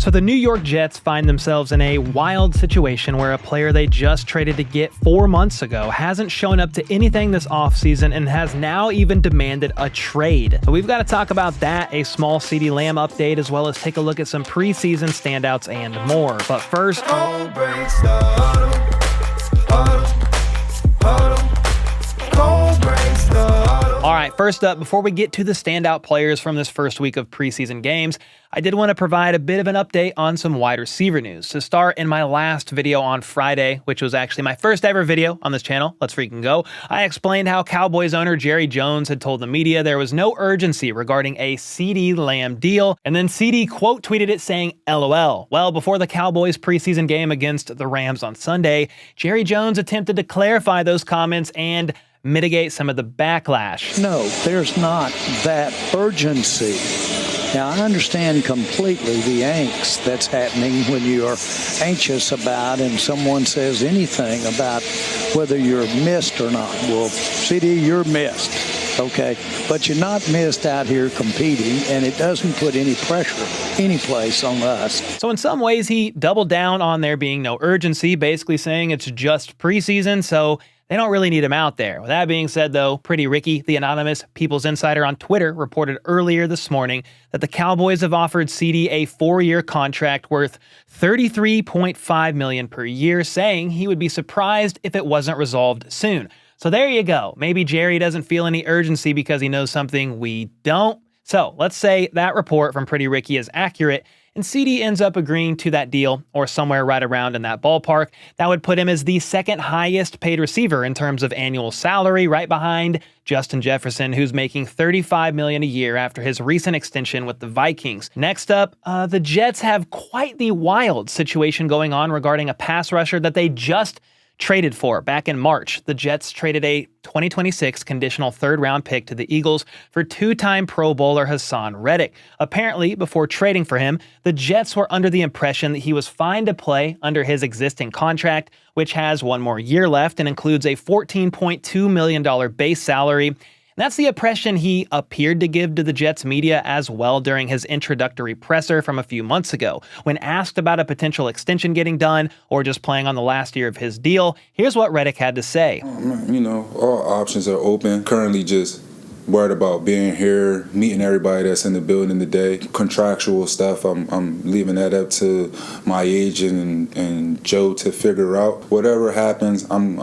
So the New York Jets find themselves in a wild situation where a player they just traded to get 4 months ago hasn't shown up to anything this offseason and has now even demanded a trade. So we've got to talk about that, a small CeeDee Lamb update, as well as take a look at some preseason standouts and more. But first, all right, first up, before we get to the standout players from this first week of preseason games, I did want to provide a bit of an update on some wide receiver news. To start, in my last video on Friday, which was actually my first ever video on this channel, let's freaking go, I explained how Cowboys owner Jerry Jones had told the media there was no urgency regarding a CeeDee Lamb deal, and then CeeDee quote tweeted it saying, LOL. Well, before the Cowboys preseason game against the Rams on Sunday, Jerry Jones attempted to clarify those comments and mitigate some of the backlash. No, there's not that urgency. Now, I understand completely the angst that's happening when you are anxious about and someone says anything about whether you're missed or not. Well, CeeDee, you're missed, okay? But you're not missed out here competing, and it doesn't put any pressure any place on us. So in some ways, he doubled down on there being no urgency, basically saying it's just preseason, so they don't really need him out there. With that being said, though, Pretty Ricky, the anonymous People's Insider on Twitter, reported earlier this morning that the Cowboys have offered CeeDee a 4-year contract worth $33.5 million per year, saying he would be surprised if it wasn't resolved soon. So there you go. Maybe Jerry doesn't feel any urgency because he knows something we don't. So let's say that report from Pretty Ricky is accurate, and CeeDee ends up agreeing to that deal, or somewhere right around in that ballpark. That would put him as the second highest paid receiver in terms of annual salary, right behind Justin Jefferson, who's making $35 million a year after his recent extension with the Vikings. Next up, the Jets have quite the wild situation going on regarding a pass rusher that they just traded for. Back in March, the Jets traded a 2026 conditional third-round pick to the Eagles for two-time Pro Bowler Hassan Reddick. Apparently, before trading for him, the Jets were under the impression that he was fine to play under his existing contract, which has one more year left and includes a $14.2 million base salary. That's the impression he appeared to give to the Jets media as well during his introductory presser from a few months ago. When asked about a potential extension getting done or just playing on the last year of his deal, here's what Reddick had to say. You know, all options are open. Currently just worried about being here, meeting everybody that's in the building today. Contractual stuff, I'm leaving that up to my agent and Joe to figure out. Whatever happens, I'm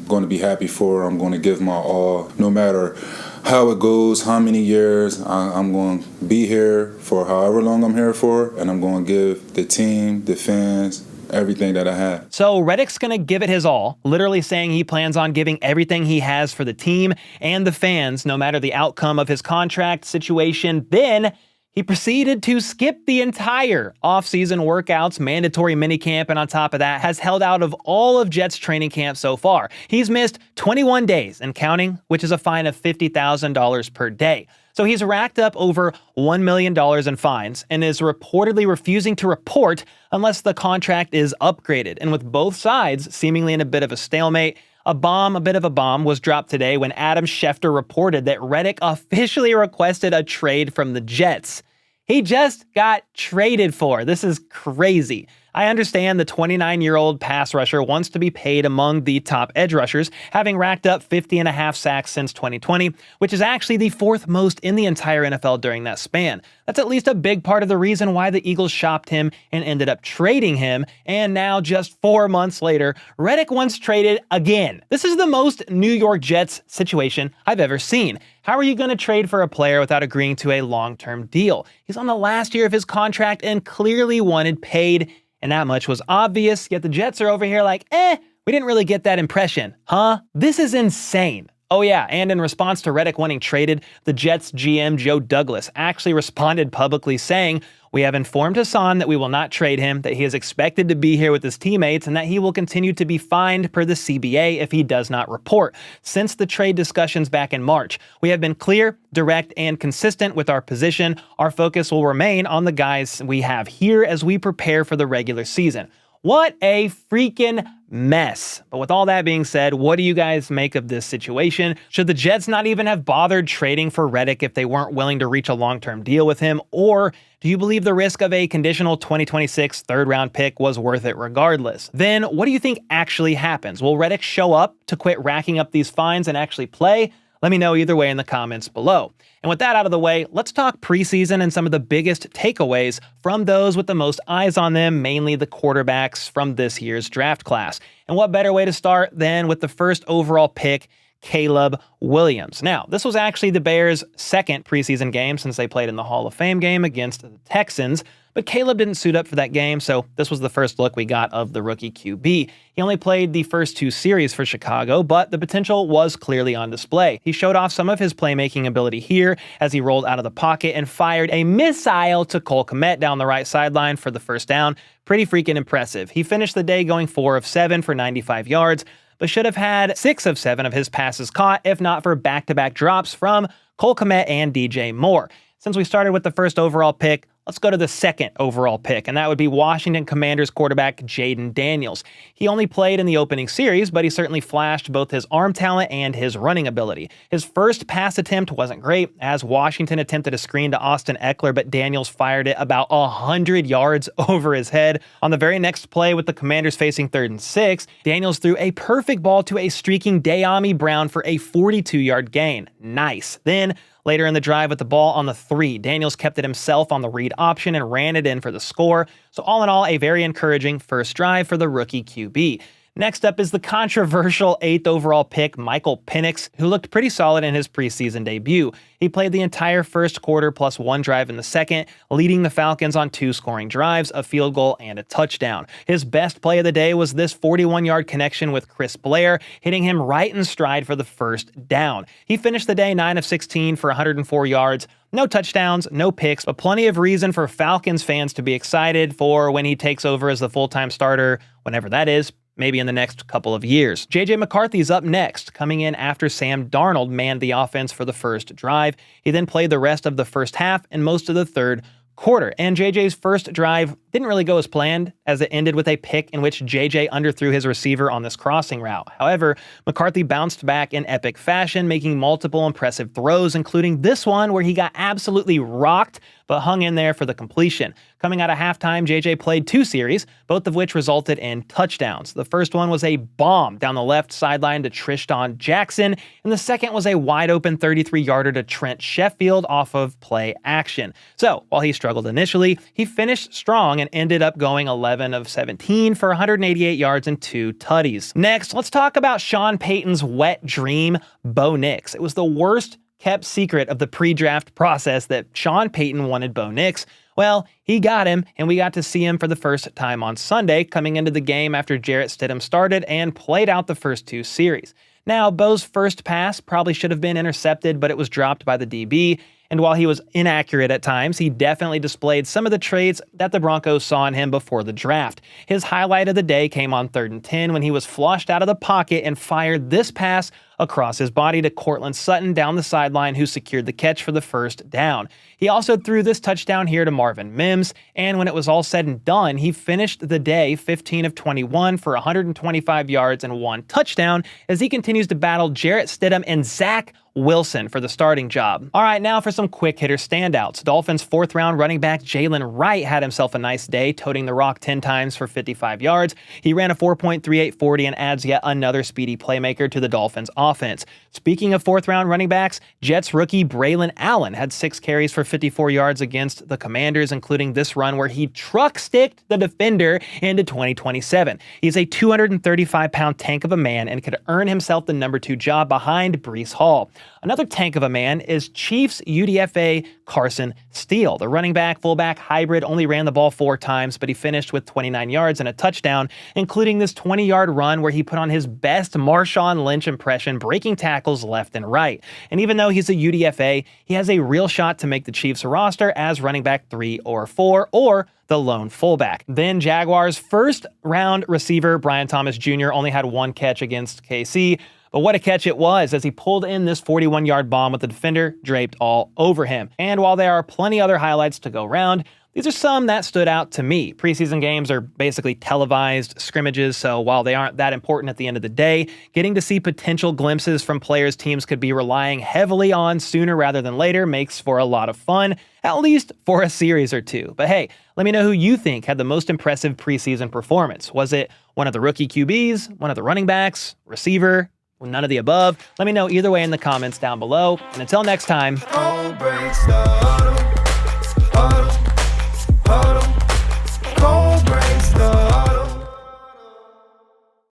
going to be happy for. I'm going to give my all, no matter how it goes, how many years. I'm going to be here for however long I'm here for, and I'm going to give the team, the fans, everything that I have. So Reddick's going to give it his all, literally saying he plans on giving everything he has for the team and the fans, no matter the outcome of his contract situation. Then he proceeded to skip the entire offseason workouts, mandatory minicamp, and on top of that, has held out of all of Jets training camp so far. He's missed 21 days and counting, which is a fine of $50,000 per day. So he's racked up over $1 million in fines and is reportedly refusing to report unless the contract is upgraded. And with both sides seemingly in a bit of a stalemate, a bit of a bomb was dropped today when Adam Schefter reported that Reddick officially requested a trade from the Jets. He just got traded for. This is crazy. I understand the 29-year-old pass rusher wants to be paid among the top edge rushers, having racked up 50.5 sacks since 2020, which is actually the fourth most in the entire NFL during that span. That's at least a big part of the reason why the Eagles shopped him and ended up trading him, and now just 4 months later, Reddick wants traded again. This is the most New York Jets situation I've ever seen. How are you going to trade for a player without agreeing to a long-term deal? He's on the last year of his contract and clearly wanted paid, and that much was obvious, yet the Jets are over here like, we didn't really get that impression, huh? This is insane. Oh yeah, and in response to Reddick wanting traded, the Jets GM Joe Douglas actually responded publicly saying, "We have informed Hassan that we will not trade him, that he is expected to be here with his teammates, and that he will continue to be fined per the CBA if he does not report. Since the trade discussions back in March, we have been clear, direct, and consistent with our position. Our focus will remain on the guys we have here as we prepare for the regular season. What a freaking mess. But with all that being said, what do you guys make of this situation? Should the Jets not even have bothered trading for Reddick if they weren't willing to reach a long-term deal with him? Or do you believe the risk of a conditional 2026 third-round pick was worth it regardless? Then what do you think actually happens? Will Reddick show up to quit racking up these fines and actually play? Let me know either way in the comments below. And with that out of the way, let's talk preseason and some of the biggest takeaways from those with the most eyes on them, mainly the quarterbacks from this year's draft class. And what better way to start than with the first overall pick, Caleb Williams. Now, this was actually the Bears' second preseason game since they played in the Hall of Fame game against the Texans, but Caleb didn't suit up for that game, so this was the first look we got of the rookie QB. He only played the first 2 series for Chicago, but the potential was clearly on display. He showed off some of his playmaking ability here as he rolled out of the pocket and fired a missile to Cole Kmet down the right sideline for the first down. Pretty freaking impressive. He finished the day going 4 of 7 for 95 yards, but should have had 6 of 7 of his passes caught if not for back-to-back drops from Cole Kmet and DJ Moore. Since we started with the first overall pick, let's go to the second overall pick, and that would be Washington Commanders quarterback Jaden Daniels. He only played in the opening series, but he certainly flashed both his arm talent and his running ability. His first pass attempt wasn't great, as Washington attempted a screen to Austin Eckler, but Daniels fired it about 100 yards over his head. On the very next play, with the Commanders facing 3rd and 6, Daniels threw a perfect ball to a streaking De'Ami Brown for a 42-yard gain. Nice. Then, later in the drive with the ball on the 3, Daniels kept it himself on the read option and ran it in for the score. So all in all, a very encouraging first drive for the rookie QB. Next up is the controversial 8th overall pick, Michael Penix, who looked pretty solid in his preseason debut. He played the entire first quarter plus 1 drive in the second, leading the Falcons on 2 scoring drives, a field goal, and a touchdown. His best play of the day was this 41-yard connection with Chris Blair, hitting him right in stride for the first down. He finished the day 9 of 16 for 104 yards, no touchdowns, no picks, but plenty of reason for Falcons fans to be excited for when he takes over as the full-time starter, whenever that is, maybe in the next couple of years. J.J. McCarthy's up next, coming in after Sam Darnold manned the offense for the first drive. He then played the rest of the first half and most of the third quarter. And JJ's first drive didn't really go as planned, as it ended with a pick in which JJ underthrew his receiver on this crossing route. However, McCarthy bounced back in epic fashion, making multiple impressive throws, including this one where he got absolutely rocked, but hung in there for the completion. Coming out of halftime, JJ played 2 series, both of which resulted in touchdowns. The first one was a bomb down the left sideline to Tristan Jackson, and the second was a wide-open 33-yarder to Trent Sheffield off of play action. So, while he struggled initially, he finished strong and ended up going 11 of 17 for 188 yards and 2 tutties. Next, let's talk about Sean Payton's wet dream, Bo Nix. It was the worst kept secret of the pre-draft process that Sean Payton wanted Bo Nix. Well, he got him, and we got to see him for the first time on Sunday, coming into the game after Jarrett Stidham started and played out the first 2 series. Now, Bo's first pass probably should have been intercepted, but it was dropped by the DB, and while he was inaccurate at times, he definitely displayed some of the traits that the Broncos saw in him before the draft. His highlight of the day came on 3rd and 10 when he was flushed out of the pocket and fired this pass across his body to Cortland Sutton down the sideline, who secured the catch for the first down. He also threw this touchdown here to Marvin Mims, and when it was all said and done, he finished the day 15 of 21 for 125 yards and 1 touchdown as he continues to battle Jarrett Stidham and Zach Wilson for the starting job. All right, now for some quick hitter standouts. Dolphins 4th round running back Jalen Wright had himself a nice day, toting the rock 10 times for 55 yards. He ran a 4.38 40 and adds yet another speedy playmaker to the Dolphins offense. Speaking of 4th round running backs, Jets rookie Braylon Allen had 6 carries for 54 yards against the Commanders, including this run where he truck-sticked the defender into 2027. He's a 235-pound tank of a man and could earn himself the number 2 job behind Breece Hall. Another tank of a man is Chiefs UDFA Carson Steele. The running back, fullback hybrid only ran the ball 4 times, but he finished with 29 yards and a touchdown, including this 20-yard run where he put on his best Marshawn Lynch impression, breaking tackles left and right. And even though he's a UDFA, he has a real shot to make the Chiefs roster as running back 3 or 4, or the lone fullback. Then Jaguars' first-round receiver, Brian Thomas Jr., only had 1 catch against KC, but what a catch it was as he pulled in this 41-yard bomb with the defender draped all over him. And while there are plenty other highlights to go round, These are some that stood out to me. Preseason games are basically televised scrimmages, so while they aren't that important at the end of the day, getting to see potential glimpses from players teams could be relying heavily on sooner rather than later makes for a lot of fun, at least for a series or two. But hey, let me know who you think had the most impressive preseason performance. Was it one of the rookie QBs, one of the running backs, receiver, none of the above? Let me know either way in the comments down below. And until next time,